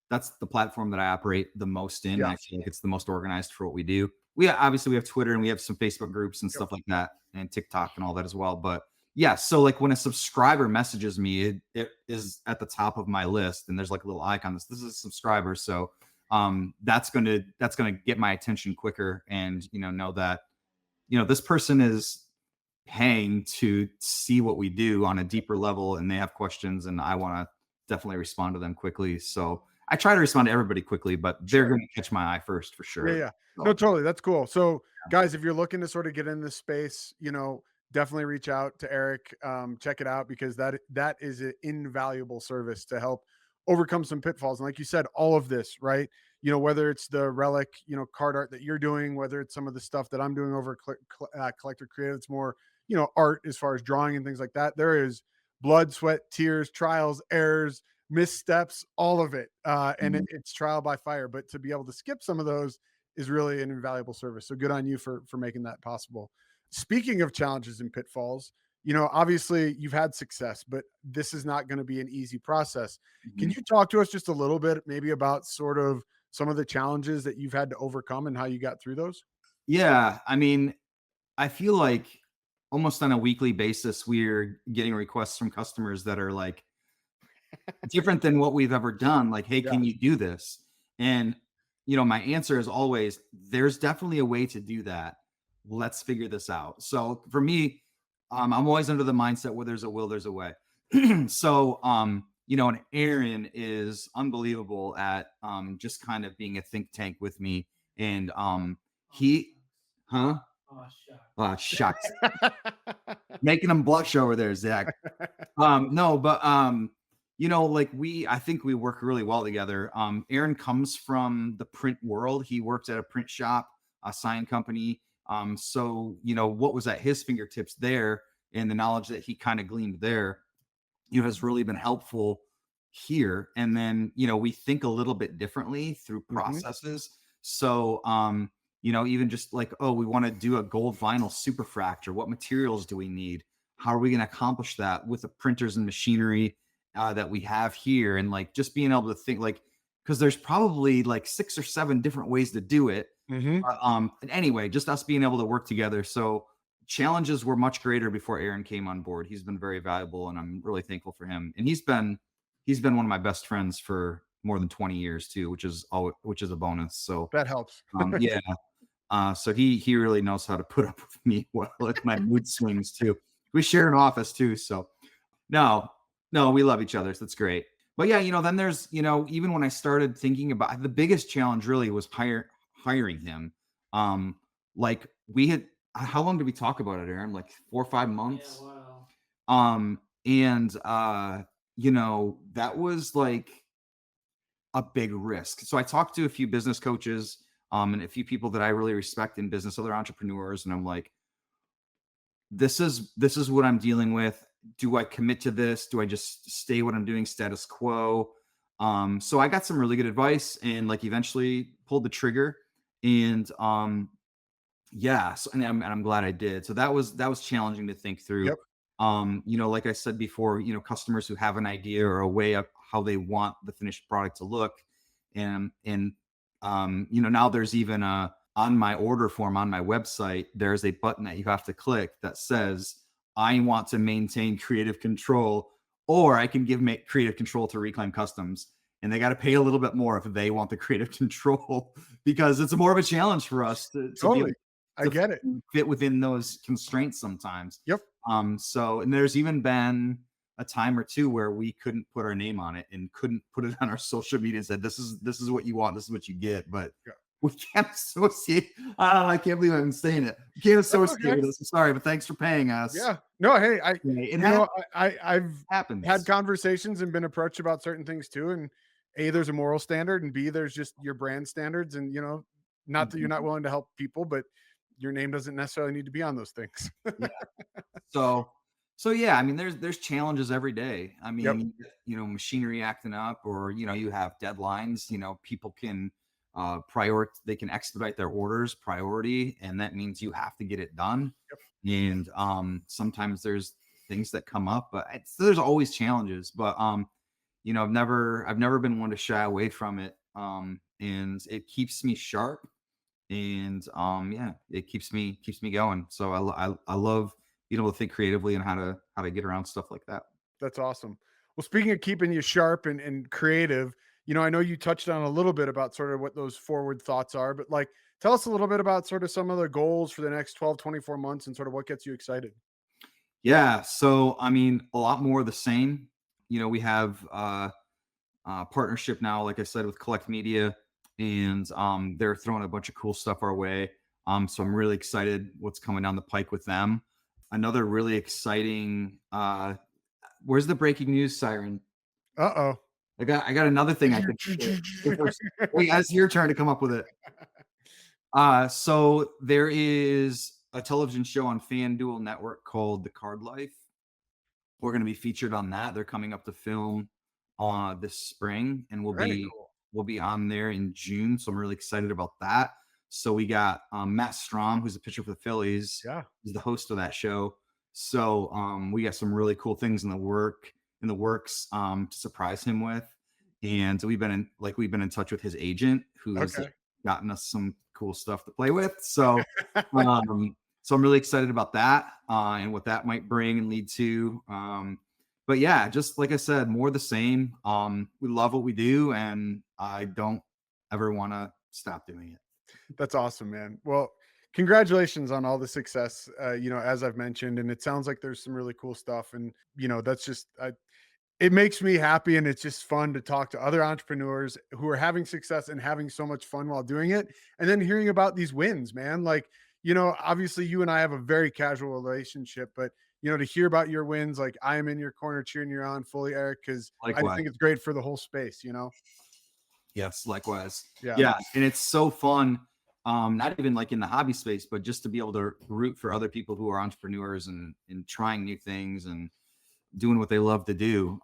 That's the platform that I operate the most in. Yeah. I feel like it's the most organized for what we do. We obviously we have Twitter and we have some Facebook groups and Yep. stuff like that, and TikTok and all that as well. But yeah, so like when a subscriber messages me, it is at the top of my list, and there's like a little icon. This is a subscriber, so that's gonna get my attention quicker, and know that this person is paying to see what we do on a deeper level, and they have questions, and I want to definitely respond to them quickly. So I try to respond to everybody quickly, but they're going to catch my eye first for sure. Yeah. So, No, totally. That's cool. So, guys, if you're looking to sort of get in this space, definitely reach out to Eric. Check it out because that is an invaluable service to help overcome some pitfalls. And like you said, all of this, right? Whether it's the relic, card art that you're doing, whether it's some of the stuff that I'm doing over Collector Creative, it's more, art as far as drawing and things like that. There is blood, sweat, tears, trials, errors, missteps, all of it. And it's trial by fire. But to be able to skip some of those is really an invaluable service. So good on you for making that possible. Speaking of challenges and pitfalls, obviously you've had success, but this is not going to be an easy process. Can you talk to us just a little bit, maybe about sort of some of the challenges that you've had to overcome and how you got through those? Yeah, I mean, I feel like almost on a weekly basis, we're getting requests from customers that are like different than what we've ever done. Like, hey, Yeah. can you do this? And my answer is always, there's definitely a way to do that. Let's figure this out. So for me, I'm always under the mindset where there's a will, there's a way. So, and Aaron is unbelievable at just kind of being a think tank with me. And Oh, shucks. Making them blush over there, Zach. No, but like I think we work really well together. Aaron comes from the print world. He works at a print shop, a sign company. So what was at his fingertips there, and the knowledge that he kind of gleaned there, has really been helpful here. And then we think a little bit differently through processes. So even just like, oh, we want to do a gold vinyl superfractor. What materials do we need? How are we going to accomplish that with the printers and machinery that we have here? And like just being able to think like, because there's probably like 6 or 7 different ways to do it. Anyway, just us being able to work together. So challenges were much greater before Aaron came on board. He's been very valuable, and I'm really thankful for him. And he's been one of my best friends for more than 20 years too, which is a bonus. So that helps. Yeah. So he really knows how to put up with me with my mood swings too. We share an office too. So no, we love each other. So that's great. But yeah, then there's, even when I started thinking about the biggest challenge really was hiring him. Like we had, how long did we talk about it, Aaron? Like 4 or 5 months. Yeah, wow. And that was like a big risk. So I talked to a few business coaches, and a few people that I really respect in business, other entrepreneurs. And I'm like, this is what I'm dealing with. Do I commit to this? Do I just stay what I'm doing, status quo? So I got some really good advice and like eventually pulled the trigger, and yeah. So, and I'm glad I did. So that was challenging to think through. Yep. Like I said before, customers who have an idea or a way of how they want the finished product to look. And now there's even on my order form on my website, there's a button that you have to click that says, I want to maintain creative control, or I can give creative control to Reclaim Customs. and they got to pay a little bit more if they want the creative control, because it's more of a challenge for us to Totally. I to get it. fit within those constraints sometimes. Yep. So, and there's even been a time or two where we couldn't put our name on it and couldn't put it on our social media and said, this is what you want, this is what you get. But Yeah. we can't associate. I can't believe I'm saying it. We can't associate with us. I'm sorry, but thanks for paying us. Yeah. No, hey, I've happens. had conversations and been approached about certain things too. And A, there's a moral standard, and B, there's just your brand standards. And not that you're not willing to help people, but your name doesn't necessarily need to be on those things. Yeah. So yeah, I mean, there's challenges every day. I mean, machinery acting up, or you have deadlines. People can they can expedite their orders priority, and that means you have to get it done. Yep. And sometimes there's things that come up, but there's always challenges. But I've never been one to shy away from it. And it keeps me sharp, and it keeps me going. So I love being able to think creatively and how to get around stuff like that. That's awesome. Well, speaking of keeping you sharp and creative, I know you touched on a little bit about sort of what those forward thoughts are, but like, tell us a little bit about sort of some of the goals for the next 12, 24 months and sort of what gets you excited. Yeah. So, I mean, a lot more of the same. We have partnership now, like I said, with Collect Media, and they're throwing a bunch of cool stuff our way. So I'm really excited what's coming down the pike with them. Another really exciting, where's the breaking news siren? Uh-oh. I got another thing I could wait, it's your turn to come up with it. So there is a television show on FanDuel Network called The Card Life. We're going to be featured on that. They're coming up to film this spring, and we'll be on there in June. So I'm really excited about that. So we got Matt Strom, who's a pitcher for the Phillies. Yeah, he's the host of that show. So we got some really cool things in the works to surprise him with. And we've been in touch with his agent, who has gotten us some cool stuff to play with. So so I'm really excited about that and what that might bring and lead to. But yeah, just like I said, more of the same. We love what we do, and I don't ever want to stop doing it. That's awesome, man. Well, congratulations on all the success, as I've mentioned, and it sounds like there's some really cool stuff. And, that's just, it makes me happy. And it's just fun to talk to other entrepreneurs who are having success and having so much fun while doing it. And then hearing about these wins, man, like, obviously you and I have a very casual relationship, but to hear about your wins, like I am in your corner cheering you on fully, Eric, because I think it's great for the whole space, Yes, likewise. Yeah. And it's so fun. Not even like in the hobby space, but just to be able to root for other people who are entrepreneurs and trying new things and doing what they love to do.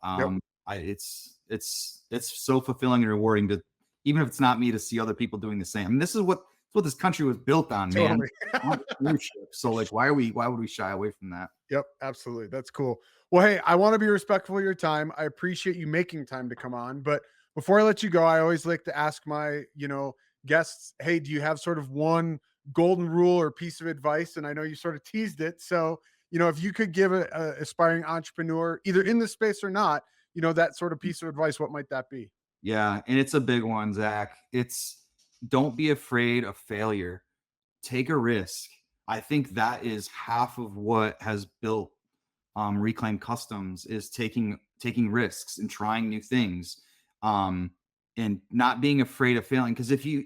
It's so fulfilling and rewarding to, even if it's not me, to see other people doing the same. I mean, this is what this country was built on, man. Entrepreneurship. So like, why would we shy away from that? Yep, absolutely. That's cool. Well, hey, I want to be respectful of your time. I appreciate you making time to come on, but before I let you go, I always like to ask my, guests, hey, do you have sort of one golden rule or piece of advice? And I know you sort of teased it. So, if you could give a aspiring entrepreneur, either in this space or not, that sort of piece of advice, what might that be? Yeah. And it's a big one, Zach. It's, don't be afraid of failure. Take a risk. I think that is half of what has built Reclaim Customs, is taking risks and trying new things. And not being afraid of failing. Because if you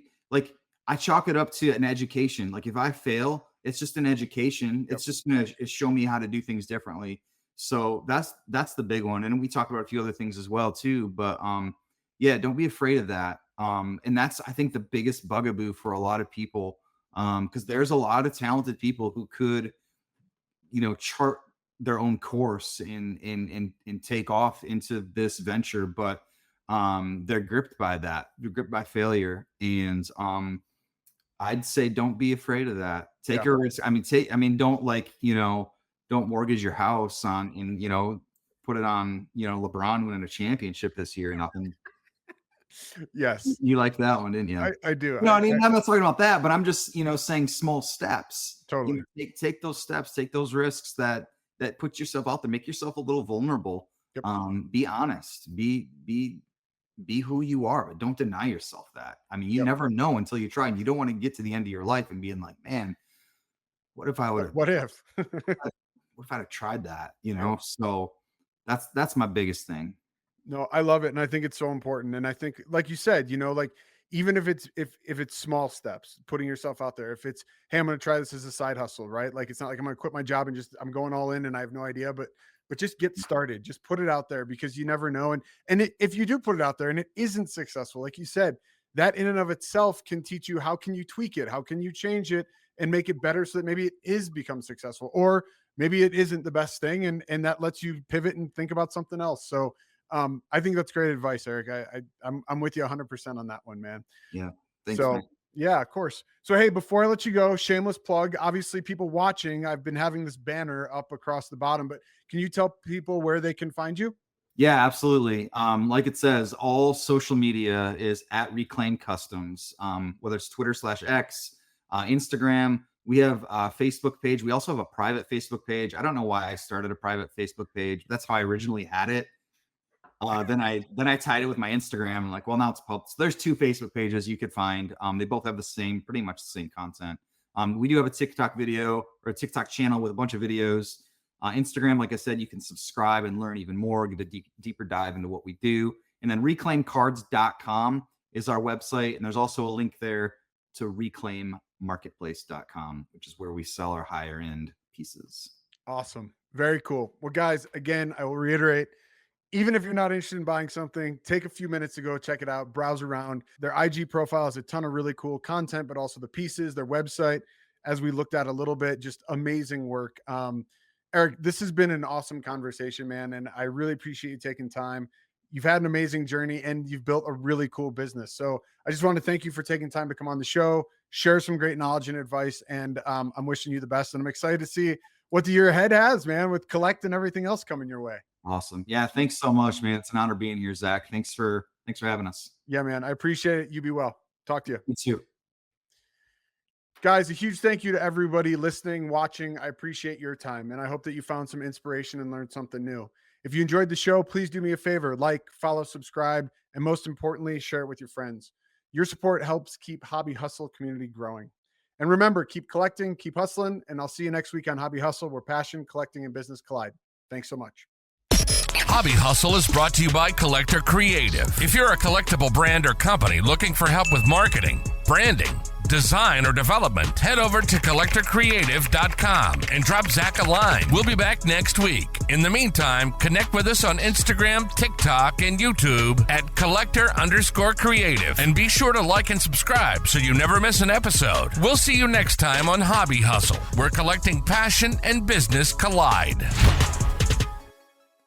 I chalk it up to an education. Like if I fail, it's just an education. Yep. It's just going to show me how to do things differently. So that's the big one. And we talked about a few other things as well too. But don't be afraid of that. And that's, I think, the biggest bugaboo for a lot of people. Because there's a lot of talented people who could, chart their own course and take off into this venture, but they're gripped by that. They're gripped by failure. And I'd say don't be afraid of that. Take a risk. Don't mortgage your house on and put it on, LeBron winning a championship this year or nothing. Yes. You like that one, didn't you? I do. No, I'm not talking about that, but I'm just, saying small steps. Totally. Take those steps, take those risks that put yourself out there, make yourself a little vulnerable. Yep. Be honest, be be who you are, but don't deny yourself that. I mean, you never know until you try, and you don't want to get to the end of your life and being like, man, what if I would have, What if? what if I'd have tried that, you know? So that's my biggest thing. No, I love it. And I think it's so important. And I think, like you said, you know, like even if it's small steps, putting yourself out there, if it's, hey, I'm going to try this as a side hustle, right? Like, it's not like I'm going to quit my job and just, I'm going all in and I have no idea, but just get started, just put it out there, because you never know. If you do put it out there and it isn't successful, like you said, that in and of itself can teach you, how can you tweak it? How can you change it and make it better so that maybe it is become successful, or maybe it isn't the best thing. And that lets you pivot and think about something else. So I think that's great advice, Eric. I'm with you 100% on that one, man. Yeah. Thanks, so man. yeah, of course. So, hey, before I let you go, shameless plug, obviously people watching, I've been having this banner up across the bottom, but can you tell people where they can find you? Yeah, absolutely. Like it says, all social media is at Reclaim Customs, whether it's Twitter/X, Instagram. We have a Facebook page. We also have a private Facebook page. I don't know why I started a private Facebook page. That's how I originally had it. Then I tied it with my Instagram. I'm like, well, now it's public. So there's 2 Facebook pages you could find. They both have pretty much the same content. We do have a TikTok video or a TikTok channel with a bunch of videos. Instagram, like I said, you can subscribe and learn even more, get a deeper dive into what we do. And then reclaimcards.com is our website. And there's also a link there to reclaimmarketplace.com, which is where we sell our higher end pieces. Awesome. Very cool. Well, guys, again, I will reiterate, even if you're not interested in buying something, take a few minutes to go check it out, browse around. Their IG profile has a ton of really cool content, but also the pieces, their website, as we looked at a little bit, just amazing work. Eric, this has been an awesome conversation, man. And I really appreciate you taking time. You've had an amazing journey and you've built a really cool business. So I just want to thank you for taking time to come on the show, share some great knowledge and advice. And I'm wishing you the best. And I'm excited to see what the year ahead has, man, with Collect and everything else coming your way. Awesome. Yeah. Thanks so much, man. It's an honor being here, Zach. Thanks for having us. Yeah, man. I appreciate it. You be well. Talk to you. You too. Guys, a huge thank you to everybody listening, watching. I appreciate your time, and I hope that you found some inspiration and learned something new. If you enjoyed the show, please do me a favor, like, follow, subscribe, and most importantly, share it with your friends. Your support helps keep Hobby Hustle community growing. And remember, keep collecting, keep hustling, and I'll see you next week on Hobby Hustle, where passion, collecting, and business collide. Thanks so much. Hobby Hustle is brought to you by Collector Creative. If you're a collectible brand or company looking for help with marketing, branding, design, or development, head over to collectorcreative.com and drop Zach a line. We'll be back next week. In the meantime, connect with us on Instagram, TikTok, and YouTube at collector_creative. And be sure to like and subscribe so you never miss an episode. We'll see you next time on Hobby Hustle, where collecting passion and business collide.